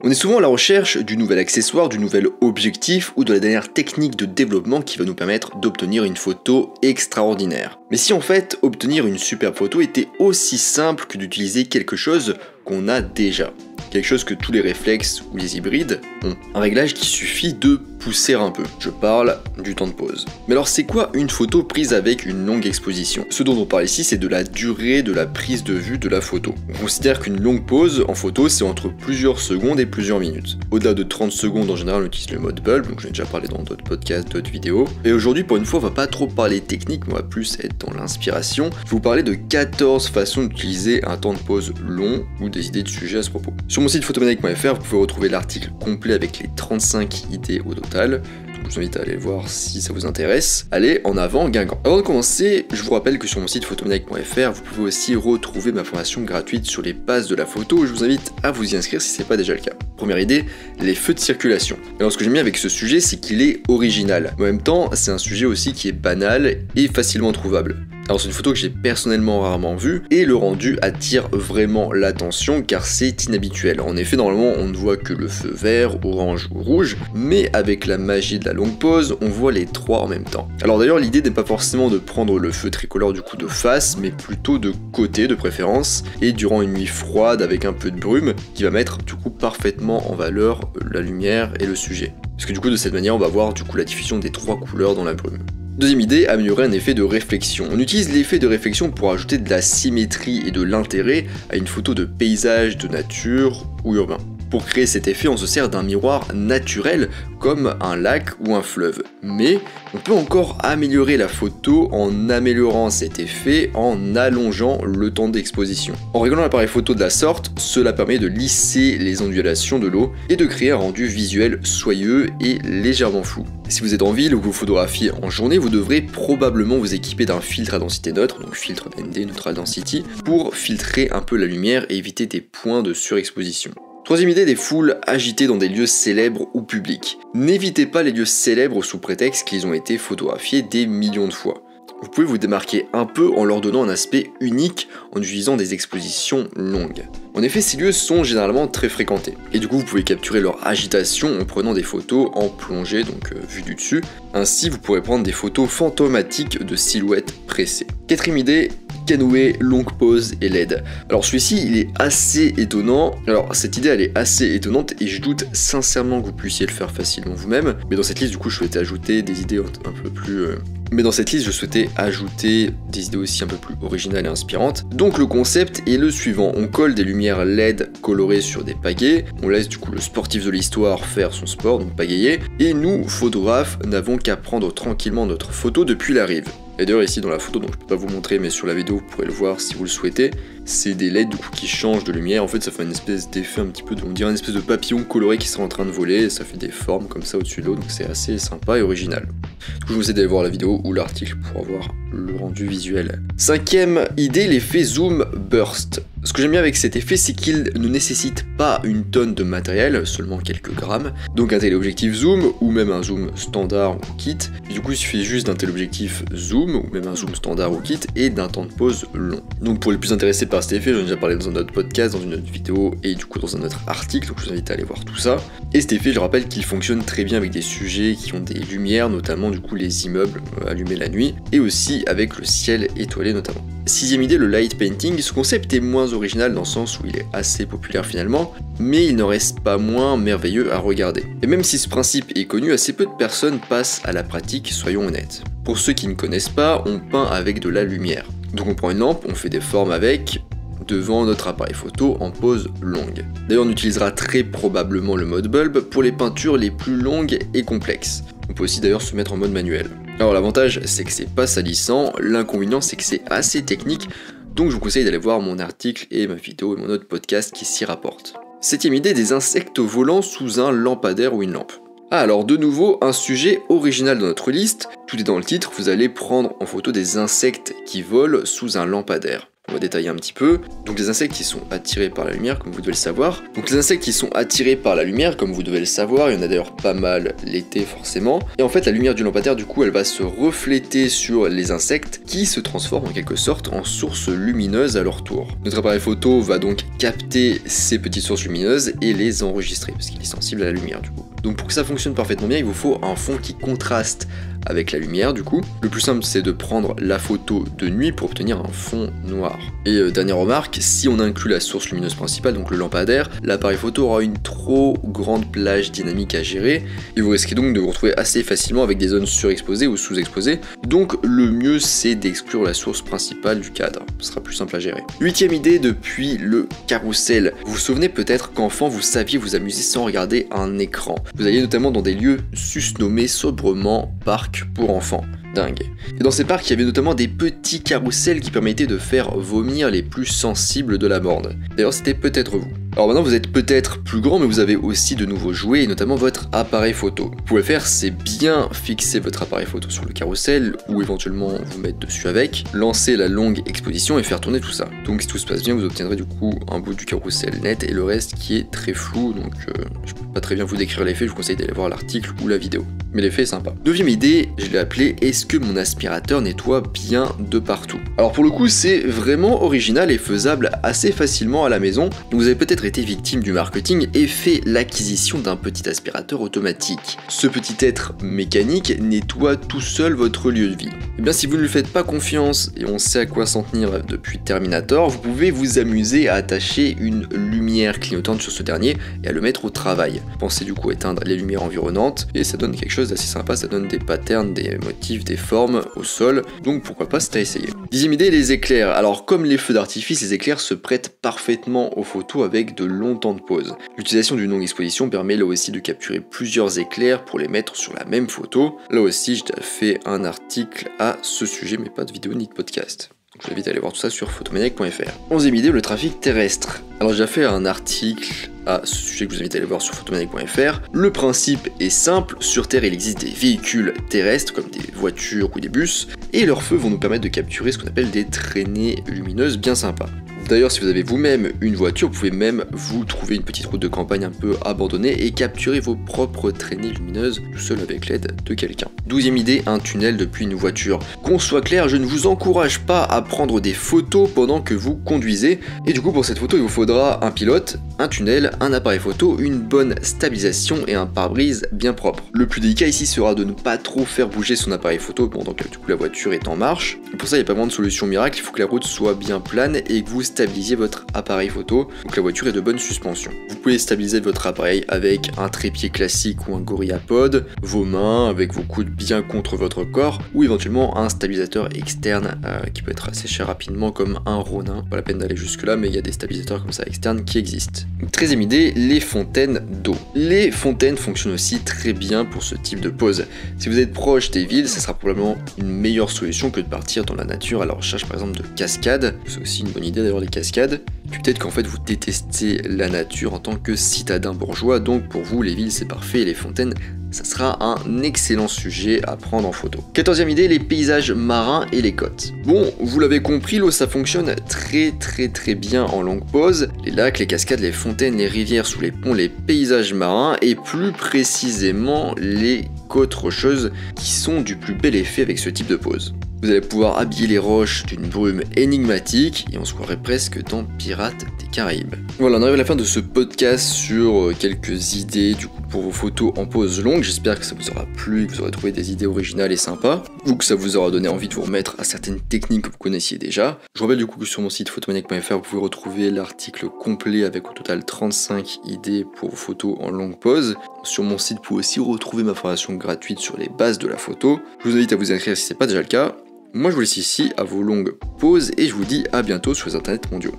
On est souvent à la recherche du nouvel accessoire, du nouvel objectif ou de la dernière technique de développement qui va nous permettre d'obtenir une photo extraordinaire. Mais si en fait obtenir une superbe photo était aussi simple que d'utiliser quelque chose qu'on a déjà, quelque chose que tous les réflexes ou les hybrides ont, un réglage qui suffit de pousser un peu. Je parle du temps de pause. Mais alors c'est quoi une photo prise avec une longue exposition? Ce dont on parle ici, c'est de la durée de la prise de vue de la photo. On considère qu'une longue pause en photo, c'est entre plusieurs secondes et plusieurs minutes. Au-delà de 30 secondes, en général, on utilise le mode bulb, donc j'en ai déjà parlé dans d'autres podcasts, d'autres vidéos. Et aujourd'hui, pour une fois, on va pas trop parler technique, mais on va plus être dans l'inspiration. Je vais vous parler de 14 façons d'utiliser un temps de pause long ou des idées de sujets à ce propos. Sur mon site photomaniac.fr, vous pouvez retrouver l'article complet avec les 35 idées au total. Je vous invite à aller voir si ça vous intéresse. Allez, en avant, Guingamp. Avant de commencer, je vous rappelle que sur mon site photomaniac.fr, vous pouvez aussi retrouver ma formation gratuite sur les bases de la photo. Je vous invite à vous y inscrire si ce n'est pas déjà le cas. Première idée, les feux de circulation. Alors ce que j'aime bien avec ce sujet, c'est qu'il est original. En même temps, c'est un sujet aussi qui est banal et facilement trouvable. Alors c'est une photo que j'ai personnellement rarement vue et le rendu attire vraiment l'attention car c'est inhabituel. En effet, normalement on ne voit que le feu vert, orange ou rouge, mais avec la magie de la longue pause, on voit les trois en même temps. Alors d'ailleurs l'idée n'est pas forcément de prendre le feu tricolore du coup de face, mais plutôt de côté de préférence et durant une nuit froide avec un peu de brume qui va mettre du coup parfaitement en valeur la lumière et le sujet. Parce que du coup de cette manière on va voir du coup la diffusion des trois couleurs dans la brume. Deuxième idée, améliorer un effet de réflexion. On utilise l'effet de réflexion pour ajouter de la symétrie et de l'intérêt à une photo de paysage, de nature ou urbain. Pour créer cet effet, on se sert d'un miroir naturel comme un lac ou un fleuve. Mais on peut encore améliorer la photo en améliorant cet effet en allongeant le temps d'exposition. En réglant l'appareil photo de la sorte, cela permet de lisser les ondulations de l'eau et de créer un rendu visuel soyeux et légèrement flou. Si vous êtes en ville ou que vous photographiez en journée, vous devrez probablement vous équiper d'un filtre à densité neutre, donc filtre ND, Neutral Density, pour filtrer un peu la lumière et éviter des points de surexposition. Troisième idée, des foules agitées dans des lieux célèbres ou publics. N'évitez pas les lieux célèbres sous prétexte qu'ils ont été photographiés des millions de fois. Vous pouvez vous démarquer un peu en leur donnant un aspect unique en utilisant des expositions longues. En effet, ces lieux sont généralement très fréquentés. Et du coup, vous pouvez capturer leur agitation en prenant des photos en plongée, donc vue du dessus. Ainsi, vous pourrez prendre des photos fantomatiques de silhouettes pressées. Quatrième idée, canoë, longue pause et LED. Alors celui-ci il est assez étonnant, alors cette idée elle est assez étonnante et je doute sincèrement que vous puissiez le faire facilement vous-même, mais dans cette liste du coup je souhaitais ajouter des idées un peu plus... Mais dans cette liste je souhaitais ajouter des idées aussi un peu plus originales et inspirantes. Donc le concept est le suivant, on colle des lumières LED colorées sur des pagaies, on laisse du coup le sportif de l'histoire faire son sport, donc pagayer, et nous, photographes, n'avons qu'à prendre tranquillement notre photo depuis la rive. Et d'ailleurs ici dans la photo, donc je peux pas vous montrer mais sur la vidéo vous pourrez le voir si vous le souhaitez, c'est des LED du coup qui changent de lumière, en fait ça fait une espèce d'effet un petit peu, on dirait une espèce de papillon coloré qui serait en train de voler, et ça fait des formes comme ça au-dessus de l'eau, donc c'est assez sympa et original. Du coup je vous ai d'aller voir la vidéo ou l'article pour avoir le rendu visuel. Cinquième idée, l'effet zoom burst. Ce que j'aime bien avec cet effet, c'est qu'il ne nécessite pas une tonne de matériel, seulement quelques grammes. Donc un téléobjectif zoom, ou même un zoom standard ou kit. Et du coup, il suffit juste d'un téléobjectif zoom, ou même un zoom standard ou kit, et d'un temps de pause long. Donc pour les plus intéressés par cet effet, j'en ai déjà parlé dans un autre podcast, dans une autre vidéo, et du coup dans un autre article, donc je vous invite à aller voir tout ça. Et cet effet, je rappelle qu'il fonctionne très bien avec des sujets qui ont des lumières, notamment du coup les immeubles allumés la nuit, et aussi avec le ciel étoilé notamment. Sixième idée, le light painting. Ce concept est moins original dans le sens où il est assez populaire finalement, mais il n'en reste pas moins merveilleux à regarder. Et même si ce principe est connu, assez peu de personnes passent à la pratique, soyons honnêtes. Pour ceux qui ne connaissent pas, on peint avec de la lumière. Donc on prend une lampe, on fait des formes avec, devant notre appareil photo en pause longue. D'ailleurs on utilisera très probablement le mode bulb pour les peintures les plus longues et complexes. On peut aussi d'ailleurs se mettre en mode manuel. Alors l'avantage c'est que c'est pas salissant, l'inconvénient c'est que c'est assez technique, donc je vous conseille d'aller voir mon article et ma vidéo et mon autre podcast qui s'y rapportent. Septième idée, des insectes volants sous un lampadaire ou une lampe. Ah alors de nouveau un sujet original dans notre liste, tout est dans le titre, vous allez prendre en photo des insectes qui volent sous un lampadaire. On va détailler un petit peu. Donc les insectes qui sont attirés par la lumière, comme vous devez le savoir. Donc les insectes qui sont attirés par la lumière, comme vous devez le savoir, il y en a d'ailleurs pas mal l'été forcément. Et en fait la lumière du lampadaire du coup elle va se refléter sur les insectes qui se transforment en quelque sorte en sources lumineuses à leur tour. Notre appareil photo va donc capter ces petites sources lumineuses et les enregistrer parce qu'il est sensible à la lumière du coup. Donc pour que ça fonctionne parfaitement bien, il vous faut un fond qui contraste avec la lumière du coup. Le plus simple c'est de prendre la photo de nuit pour obtenir un fond noir. Et dernière remarque, si on inclut la source lumineuse principale, donc le lampadaire, l'appareil photo aura une trop grande plage dynamique à gérer et vous risquez donc de vous retrouver assez facilement avec des zones surexposées ou sous-exposées. Donc le mieux c'est d'exclure la source principale du cadre, ce sera plus simple à gérer. 8ème idée depuis le carrousel. Vous vous souvenez peut-être qu'enfant vous saviez vous amuser sans regarder un écran. Vous alliez notamment dans des lieux susnommés sobrement parcs pour enfants. Dingue. Et dans ces parcs, il y avait notamment des petits carrousels qui permettaient de faire vomir les plus sensibles de la bande. D'ailleurs, c'était peut-être vous. Alors maintenant, vous êtes peut-être plus grand, mais vous avez aussi de nouveaux jouets, et notamment votre appareil photo. Vous pouvez faire, c'est bien fixer votre appareil photo sur le carrousel, ou éventuellement vous mettre dessus avec, lancer la longue exposition et faire tourner tout ça. Donc si tout se passe bien, vous obtiendrez du coup un bout du carrousel net, et le reste qui est très flou, donc je peux pas très bien vous décrire l'effet, je vous conseille d'aller voir l'article ou la vidéo. Mais l'effet est sympa. 9ème idée, je l'ai appelé « Est-ce que mon aspirateur nettoie bien de partout ?» Alors pour le coup, c'est vraiment original et faisable assez facilement à la maison. Donc vous avez peut-être été victime du marketing et fait l'acquisition d'un petit aspirateur automatique. Ce petit être mécanique nettoie tout seul votre lieu de vie. Et bien si vous ne lui faites pas confiance, et on sait à quoi s'en tenir depuis Terminator, vous pouvez vous amuser à attacher une lumière clignotante sur ce dernier et à le mettre au travail. Pensez du coup éteindre les lumières environnantes et ça donne quelque chose d'assez sympa, ça donne des patterns, des motifs, des formes au sol, donc pourquoi pas, c'est à essayer. 10ème idée, les éclairs. Alors comme les feux d'artifice, les éclairs se prêtent parfaitement aux photos avec de longs temps de pause. L'utilisation d'une longue exposition permet là aussi de capturer plusieurs éclairs pour les mettre sur la même photo. Là aussi, j'ai fait un article à ce sujet, mais pas de vidéo ni de podcast. Je vous invite à aller voir tout ça sur photomaniac.fr. 11ème idée, le trafic terrestre. Alors j'ai fait un article à ce sujet que je vous invite à aller voir sur photomaniac.fr. Le principe est simple, sur Terre il existe des véhicules terrestres comme des voitures ou des bus, et leurs feux vont nous permettre de capturer ce qu'on appelle des traînées lumineuses bien sympas. D'ailleurs, si vous avez vous-même une voiture, vous pouvez même vous trouver une petite route de campagne un peu abandonnée et capturer vos propres traînées lumineuses tout seul avec l'aide de quelqu'un. 12ème idée, un tunnel depuis une voiture. Qu'on soit clair, je ne vous encourage pas à prendre des photos pendant que vous conduisez. Et du coup, pour cette photo, il vous faudra un pilote, un tunnel, un appareil photo, une bonne stabilisation et un pare-brise bien propre. Le plus délicat ici sera de ne pas trop faire bouger son appareil photo pendant que du coup la voiture est en marche. Et pour ça, il n'y a pas vraiment de solution miracle, il faut que la route soit bien plane et que vous stabilisez votre appareil photo, donc la voiture est de bonne suspension. Vous pouvez stabiliser votre appareil avec un trépied classique ou un GorillaPod, vos mains avec vos coudes bien contre votre corps, ou éventuellement un stabilisateur externe qui peut être assez cher rapidement comme un Ronin. Pas la peine d'aller jusque là, mais il y a des stabilisateurs comme ça externes qui existent. 13ème idée, les fontaines d'eau. Les fontaines fonctionnent aussi très bien pour ce type de pose. Si vous êtes proche des villes, ça sera probablement une meilleure solution que de partir dans la nature à la recherche par exemple de cascades. C'est aussi une bonne idée d'ailleurs les cascades. Puis peut-être qu'en fait vous détestez la nature en tant que citadin bourgeois, donc pour vous les villes c'est parfait et les fontaines ça sera un excellent sujet à prendre en photo. 14ème idée, les paysages marins et les côtes. Bon, vous l'avez compris, l'eau ça fonctionne très bien en longue pause. Les lacs, les cascades, les fontaines, les rivières sous les ponts, les paysages marins et plus précisément les côtes rocheuses qui sont du plus bel effet avec ce type de pose. Vous allez pouvoir habiller les roches d'une brume énigmatique et on se croirait presque dans Pirates des Caraïbes. Voilà, on arrive à la fin de ce podcast sur quelques idées du coup pour vos photos en pose longue. J'espère que ça vous aura plu, que vous aurez trouvé des idées originales et sympas, ou que ça vous aura donné envie de vous remettre à certaines techniques que vous connaissiez déjà. Je rappelle du coup que sur mon site photomaniac.fr vous pouvez retrouver l'article complet avec au total 35 idées pour vos photos en longue pose. Sur mon site vous pouvez aussi retrouver ma formation gratuite sur les bases de la photo. Je vous invite à vous inscrire si ce n'est pas déjà le cas. Moi je vous laisse ici à vos longues pauses et je vous dis à bientôt sur les internets mondiaux.